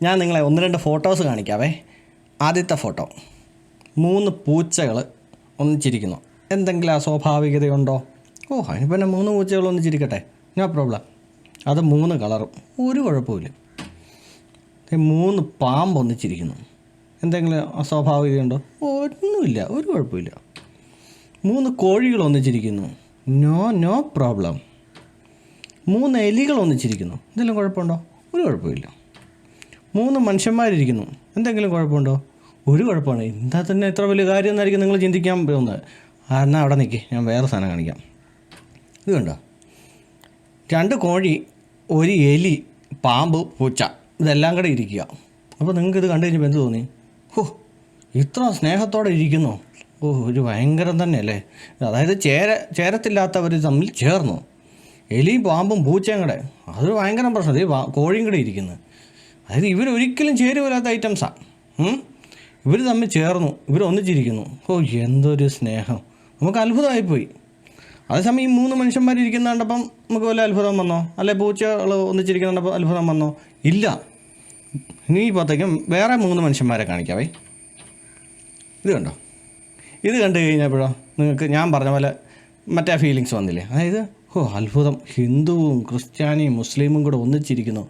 ഞാൻ നിങ്ങളെ ഒന്ന് രണ്ട് ഫോട്ടോസ് കാണിക്കാവേ. ആദ്യത്തെ ഫോട്ടോ, 3 പൂച്ചകൾ ഒന്നിച്ചിരിക്കുന്നു. എന്തെങ്കിലും അസ്വാഭാവികതയുണ്ടോ? അതിന് പിന്നെ 3 പൂച്ചകൾ ഒന്നിച്ചിരിക്കട്ടെ, നോ പ്രോബ്ലം. അത് 3 കളറും, ഒരു കുഴപ്പമില്ല. 3 പാമ്പ് ഒന്നിച്ചിരിക്കുന്നു. എന്തെങ്കിലും അസ്വാഭാവികതയുണ്ടോ? ഒന്നുമില്ല, ഒരു കുഴപ്പമില്ല. 3 കോഴികൾ ഒന്നിച്ചിരിക്കുന്നു, നോ പ്രോബ്ലം. 3 എലികൾ ഒന്നിച്ചിരിക്കുന്നു, എന്തെങ്കിലും കുഴപ്പമുണ്ടോ? ഒരു കുഴപ്പമില്ല. 3 മനുഷ്യന്മാരിരിക്കുന്നു, എന്തെങ്കിലും കുഴപ്പമുണ്ടോ? ഒരു കുഴപ്പമാണ്. എന്താ തന്നെ ഇത്ര വലിയ കാര്യം എന്നായിരിക്കും നിങ്ങൾ ചിന്തിക്കാൻ പോകുന്നത്. എന്നാൽ അവിടെ നിൽക്കി, ഞാൻ വേറെ സാധനം കാണിക്കാം. ഇത് കണ്ടോ, 2 കോഴി, 1 എലി, പാമ്പ്, പൂച്ച, ഇതെല്ലാം കൂടെ ഇരിക്കുക. അപ്പോൾ നിങ്ങൾക്ക് ഇത് കണ്ടു കഴിഞ്ഞപ്പോൾ എന്ത് തോന്നി? ഇത്ര സ്നേഹത്തോടെ ഇരിക്കുന്നു. ഒരു ഭയങ്കരം തന്നെയല്ലേ. അതായത് ചേരത്തില്ലാത്തവർ തമ്മിൽ ചേർന്നു. എലിയും പാമ്പും പൂച്ചയും കൂടെ, അതൊരു ഭയങ്കര പ്രശ്നം. ഈ കോഴിയും കൂടെ ഇരിക്കുന്നത്, അതായത് ഇവരൊരിക്കലും ചേരുവല്ലാത്ത ഐറ്റംസാണ്. ഇവർ തമ്മിൽ ചേർന്നു, ഇവരൊന്നിച്ചിരിക്കുന്നു. എന്തൊരു സ്നേഹം, നമുക്ക് അത്ഭുതമായിപ്പോയി. അതേസമയം ഈ 3 മനുഷ്യന്മാരിരിക്കുന്ന കണ്ടപ്പം നമുക്ക് വല്ല അത്ഭുതം വന്നോ? അല്ലെ പൂച്ചകൾ ഒന്നിച്ചിരിക്കുന്നുണ്ടപ്പോൾ അത്ഭുതം വന്നോ? ഇല്ല. ഇനി ഇപ്പോഴത്തേക്കും വേറെ 3 മനുഷ്യന്മാരെ കാണിക്കാവേ. ഇത് കണ്ടോ, ഇത് കണ്ടു കഴിഞ്ഞപ്പോഴോ നിങ്ങൾക്ക് ഞാൻ പറഞ്ഞ പോലെ മറ്റേ ഫീലിങ്സ് വന്നില്ലേ? അതായത് അത്ഭുതം, ഹിന്ദുവും ക്രിസ്ത്യാനിയും മുസ്ലിമും കൂടെ ഒന്നിച്ചിരിക്കുന്നു.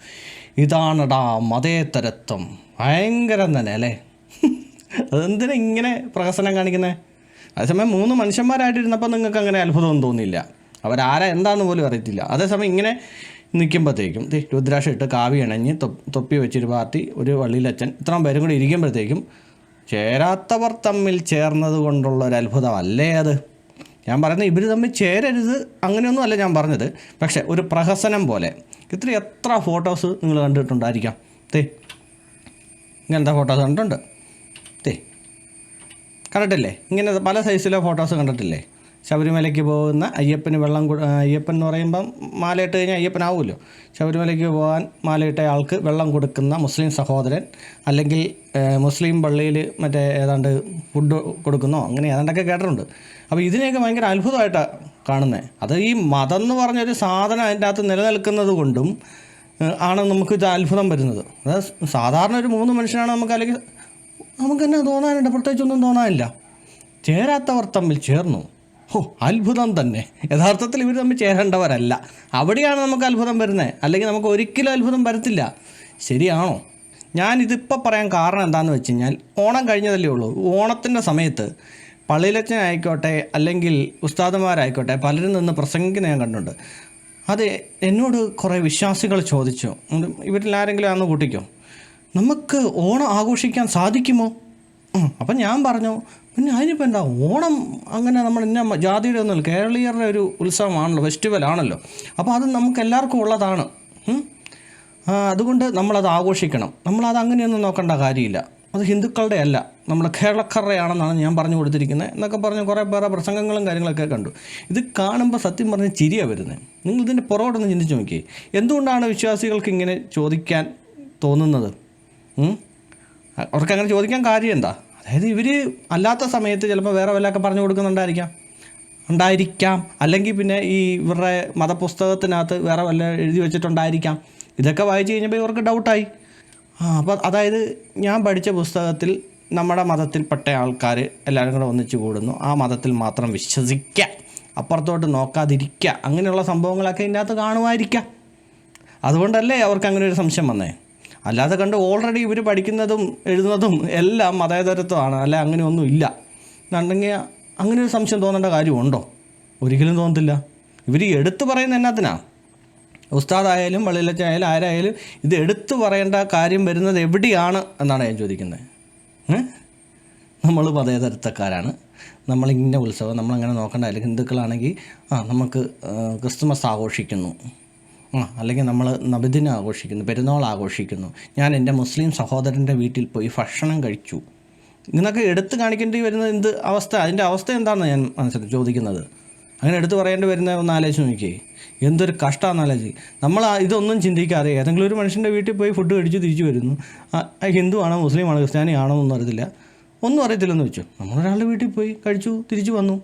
ഇതാണടാ മതേതരത്വം. ഭയങ്കരം തന്നെ അല്ലേ. അതെന്തിനാ ഇങ്ങനെ പ്രഹസനം കാണിക്കുന്നത്? അതേസമയം 3 മനുഷ്യന്മാരായിട്ടിരുന്നപ്പോൾ നിങ്ങൾക്ക് അങ്ങനെ അത്ഭുതമൊന്നും തോന്നിയില്ല. അവരാരാ എന്താണെന്ന് പോലും അറിയത്തില്ല. അതേസമയം ഇങ്ങനെ നിൽക്കുമ്പോഴത്തേക്കും രുദ്രാക്ഷം ഇട്ട് കാവി അണഞ്ഞ് തൊപ്പി വെച്ചൊരു പാർട്ടി, ഒരു വള്ളിയിലച്ഛൻ, ഇത്രയും പേരും കൂടി ഇരിക്കുമ്പോഴത്തേക്കും ചേരാത്തവർ തമ്മിൽ ചേർന്നത് കൊണ്ടുള്ള ഒരു അത്ഭുതമല്ലേ അത്? ഞാൻ പറയുന്നത് ഇവർ തമ്മിൽ ചേരരുത് അങ്ങനെയൊന്നും അല്ല ഞാൻ പറഞ്ഞത്. പക്ഷേ ഒരു പ്രഹസനം പോലെ എത്ര ഫോട്ടോസ് നിങ്ങൾ കണ്ടിട്ടുണ്ടായിരിക്കാം. ഇങ്ങനത്തെ ഫോട്ടോസ് കണ്ടിട്ടുണ്ട്. കണ്ടിട്ടില്ലേ? ഇങ്ങനെ പല സൈസിലെ ഫോട്ടോസ് കണ്ടിട്ടില്ലേ? ശബരിമലയ്ക്ക് പോകുന്ന അയ്യപ്പന് അയ്യപ്പൻ എന്ന് പറയുമ്പം മാലയിട്ട് കഴിഞ്ഞാൽ അയ്യപ്പനാവുമല്ലോ. ശബരിമലയ്ക്ക് പോകാൻ മാലയിട്ട ആൾക്ക് വെള്ളം കൊടുക്കുന്ന മുസ്ലിം സഹോദരൻ, അല്ലെങ്കിൽ മുസ്ലിം പള്ളിയിൽ മറ്റേ ഏതാണ്ട് ഫുഡ് കൊടുക്കുന്നോ, അങ്ങനെ ഏതാണ്ടൊക്കെ കേട്ടിട്ടുണ്ട്. അപ്പോൾ ഇതിനെയൊക്കെ ഭയങ്കര അത്ഭുതമായിട്ടാണ് കാണുന്നത്. അത് ഈ മതം എന്ന് പറഞ്ഞൊരു സാധനം അതിൻ്റെ അകത്ത് നിലനിൽക്കുന്നത് കൊണ്ടും ആണ് നമുക്കിത് അത്ഭുതം വരുന്നത്. അതായത് സാധാരണ ഒരു 3 മനുഷ്യനാണ് അല്ലെങ്കിൽ നമുക്ക് തന്നെ തോന്നാനുണ്ട്, പ്രത്യേകിച്ചൊന്നും തോന്നാനില്ല. ചേരാത്തവർ തമ്മിൽ ചേർന്നു. അത്ഭുതം തന്നെ. യഥാർത്ഥത്തിൽ ഇവർ തമ്മിൽ ചേരേണ്ടവരല്ല. അവിടെയാണ് നമുക്ക് അത്ഭുതം വരുന്നത്. അല്ലെങ്കിൽ നമുക്ക് ഒരിക്കലും അത്ഭുതം വരത്തില്ല. ശരിയാണോ? ഞാനിതിപ്പോൾ പറയാൻ കാരണം എന്താണെന്ന് വെച്ച് കഴിഞ്ഞാൽ, ഓണം കഴിഞ്ഞതല്ലേ ഉള്ളൂ. ഓണത്തിൻ്റെ സമയത്ത് പള്ളിയിലച്ഛനായിക്കോട്ടെ അല്ലെങ്കിൽ ഉസ്താദന്മാരായിക്കോട്ടെ പലരും നിന്ന് പ്രസംഗിക്കുന്ന ഞാൻ കണ്ടിട്ടുണ്ട്. അത് എന്നോട് കുറേ വിശ്വാസികൾ ചോദിച്ചു, ഇവരിൽ ആരെങ്കിലും ആണെന്ന് കൂട്ടിക്കോ, നമുക്ക് ഓണം ആഘോഷിക്കാൻ സാധിക്കുമോ? അപ്പം ഞാൻ പറഞ്ഞു, പിന്നെ അതിനിപ്പോൾ എന്താ, ഓണം അങ്ങനെ നമ്മൾ ജാതിയുടെ ഒന്നുമില്ല, കേരളീയരുടെ ഒരു ഉത്സവമാണല്ലോ, ഫെസ്റ്റിവലാണല്ലോ. അപ്പോൾ അത് നമുക്ക് എല്ലാവർക്കും ഉള്ളതാണ്. അതുകൊണ്ട് നമ്മളത് ആഘോഷിക്കണം. നമ്മളത് അങ്ങനെയൊന്നും നോക്കേണ്ട കാര്യമില്ല. അത് ഹിന്ദുക്കളുടെ അല്ല, നമ്മൾ കേരളക്കാരുടെയാണെന്നാണ് ഞാൻ പറഞ്ഞു കൊടുത്തിരിക്കുന്നത് എന്നൊക്കെ പറഞ്ഞ് കുറേ പേരെ പ്രസംഗങ്ങളും കാര്യങ്ങളൊക്കെ കണ്ടു. ഇത് കാണുമ്പോൾ സത്യം പറഞ്ഞ് ചിരിയാണ് വരുന്നത്. നിങ്ങൾ ഇതിൻ്റെ പുറകോട്ടൊന്ന് ചിന്തിച്ച് നോക്കിയേ. എന്തുകൊണ്ടാണ് വിശ്വാസികൾക്ക് ഇങ്ങനെ ചോദിക്കാൻ തോന്നുന്നത്? അവർക്കങ്ങനെ ചോദിക്കാൻ കാര്യം എന്താ? അതായത് ഇവർ അല്ലാത്ത സമയത്ത് ചിലപ്പോൾ വേറെ വല്ലതൊക്കെ പറഞ്ഞു കൊടുക്കുന്നുണ്ടായിരിക്കാം, അല്ലെങ്കിൽ പിന്നെ ഈ ഇവരുടെ മതപുസ്തകത്തിനകത്ത് വേറെ വല്ല എഴുതി വെച്ചിട്ടുണ്ടായിരിക്കാം. ഇതൊക്കെ വായിച്ച് കഴിഞ്ഞപ്പോൾ ഇവർക്ക് ഡൗട്ടായി. അപ്പോൾ അതായത് ഞാൻ പഠിച്ച പുസ്തകത്തിൽ നമ്മുടെ മതത്തിൽപ്പെട്ട ആൾക്കാർ എല്ലാവരും കൂടെ ഒന്നിച്ച് കൂടുന്നു, ആ മതത്തിൽ മാത്രം വിശ്വസിക്കുക, അപ്പുറത്തോട്ട് നോക്കാതിരിക്കുക, അങ്ങനെയുള്ള സംഭവങ്ങളൊക്കെ ഇതിൻ്റെ അകത്ത് കാണുമായിരിക്കാം. അതുകൊണ്ടല്ലേ അവർക്ക് അങ്ങനെ ഒരു സംശയം വന്നേ. അല്ലാതെ കണ്ട് ഓൾറെഡി ഇവർ പഠിക്കുന്നതും എഴുതുന്നതും എല്ലാം മതേതരത്വമാണ്, അല്ല അങ്ങനെയൊന്നും ഇല്ല എന്നുണ്ടെങ്കിൽ അങ്ങനെ ഒരു സംശയം തോന്നേണ്ട കാര്യമുണ്ടോ? ഒരിക്കലും തോന്നത്തില്ല. ഇവർ എടുത്തു പറയുന്ന എന്നാത്തിനാ? ഉസ്താദായാലും പള്ളിയിലച്ചായാലും ആരായാലും ഇത് എടുത്തു പറയേണ്ട കാര്യം വരുന്നത് എവിടെയാണ് എന്നാണ് ഞാൻ ചോദിക്കുന്നത്. നമ്മൾ മതേതരത്വക്കാരാണ്, നമ്മളിങ്ങനെ ഉത്സവം നമ്മളങ്ങനെ നോക്കേണ്ട. അല്ലെങ്കിൽ ഹിന്ദുക്കളാണെങ്കിൽ നമുക്ക് ക്രിസ്തുമസ് ആഘോഷിക്കുന്നു, അല്ലെങ്കിൽ നമ്മൾ നബിദിനം ആഘോഷിക്കുന്നു, പെരുന്നാൾ ആഘോഷിക്കുന്നു, ഞാൻ എൻ്റെ മുസ്ലിം സഹോദരൻ്റെ വീട്ടിൽ പോയി ഭക്ഷണം കഴിച്ചു, ഇങ്ങനെയൊക്കെ എടുത്ത് കാണിക്കേണ്ടി വരുന്നത് എന്ത് അവസ്ഥ? അതിൻ്റെ അവസ്ഥ എന്താണെന്ന് ഞാൻ ചോദിക്കുന്നത്. അങ്ങനെ എടുത്ത് പറയേണ്ടി വരുന്ന ഒന്ന് ആലോചിച്ച് നോക്കിയേ. എന്തൊരു കഷ്ടമാണെന്ന് ആലോചിച്ച്. നമ്മൾ ഇതൊന്നും ചിന്തിക്കാതെ ഏതെങ്കിലും ഒരു മനുഷ്യൻ്റെ വീട്ടിൽ പോയി ഫുഡ് കഴിച്ച് തിരിച്ചു വരുന്നു. ഹിന്ദു ആണോ മുസ്ലിം ആണോ ക്രിസ്ത്യാനി ആണോ ഒന്നും അറിയത്തില്ല, ഒന്നും അറിയത്തില്ലെന്ന് വെച്ചു. നമ്മളൊരാളുടെ വീട്ടിൽ പോയി കഴിച്ചു തിരിച്ചു വന്നു.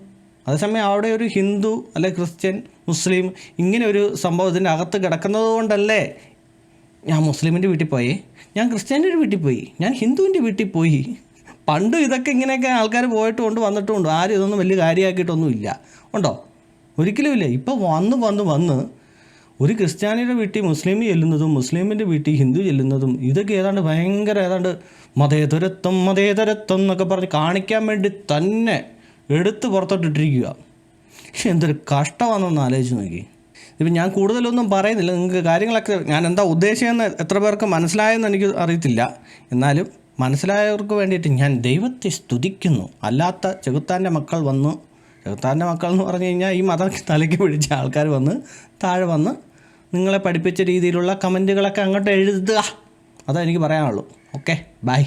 അതേസമയം അവിടെ ഒരു ഹിന്ദു അല്ലെ ക്രിസ്ത്യൻ മുസ്ലിം ഇങ്ങനെ ഒരു സംഭവത്തിൻ്റെ അകത്ത് കിടക്കുന്നത് കൊണ്ടല്ലേ ഞാൻ മുസ്ലിമിൻ്റെ വീട്ടിൽ പോയി, ഞാൻ ക്രിസ്ത്യാനിയുടെ വീട്ടിൽ പോയി, ഞാൻ ഹിന്ദുവിൻ്റെ വീട്ടിൽ പോയി. പണ്ടും ഇതൊക്കെ ഇങ്ങനെയൊക്കെ ആൾക്കാർ പോയിട്ട് കൊണ്ട് വന്നിട്ടുമുണ്ട്. ആരും ഇതൊന്നും വലിയ കാര്യമാക്കിയിട്ടൊന്നുമില്ല. ഉണ്ടോ? ഒരിക്കലുമില്ല. ഇപ്പോൾ വന്ന് ഒരു ക്രിസ്ത്യാനിയുടെ വീട്ടിൽ മുസ്ലിം ചെല്ലുന്നതും മുസ്ലിമിൻ്റെ വീട്ടിൽ ഹിന്ദു ചെല്ലുന്നതും ഇതൊക്കെ ഏതാണ്ട് മതേതരത്വം എന്നൊക്കെ പറഞ്ഞ് കാണിക്കാൻ വേണ്ടി തന്നെ എടുത്ത് പുറത്തോട്ടിട്ടിരിക്കുക. എന്തൊരു കഷ്ടമാണെന്നൊന്ന് ആലോചിച്ച് നോക്കി. ഇപ്പം ഞാൻ കൂടുതലൊന്നും പറയുന്നില്ല, നിങ്ങൾക്ക് കാര്യങ്ങളൊക്കെ ഞാൻ എന്താ ഉദ്ദേശിച്ചതെന്ന് എത്ര പേർക്ക് മനസ്സിലായെന്ന് എനിക്ക് അറിയത്തില്ല. എന്നാലും മനസ്സിലായവർക്ക് വേണ്ടിയിട്ട് ഞാൻ ദൈവത്തെ സ്തുതിക്കുന്നു. അല്ലാത്ത ചെകുത്താൻ്റെ മക്കൾ എന്ന് പറഞ്ഞു കഴിഞ്ഞാൽ ഈ മതം തലയ്ക്ക് പിടിച്ച ആൾക്കാർ താഴെ വന്ന് നിങ്ങളെ പഠിപ്പിച്ച രീതിയിലുള്ള കമൻറ്റുകളൊക്കെ അങ്ങോട്ട് എഴുതുക. അതാ എനിക്ക് പറയാനുള്ളൂ. Okay, by.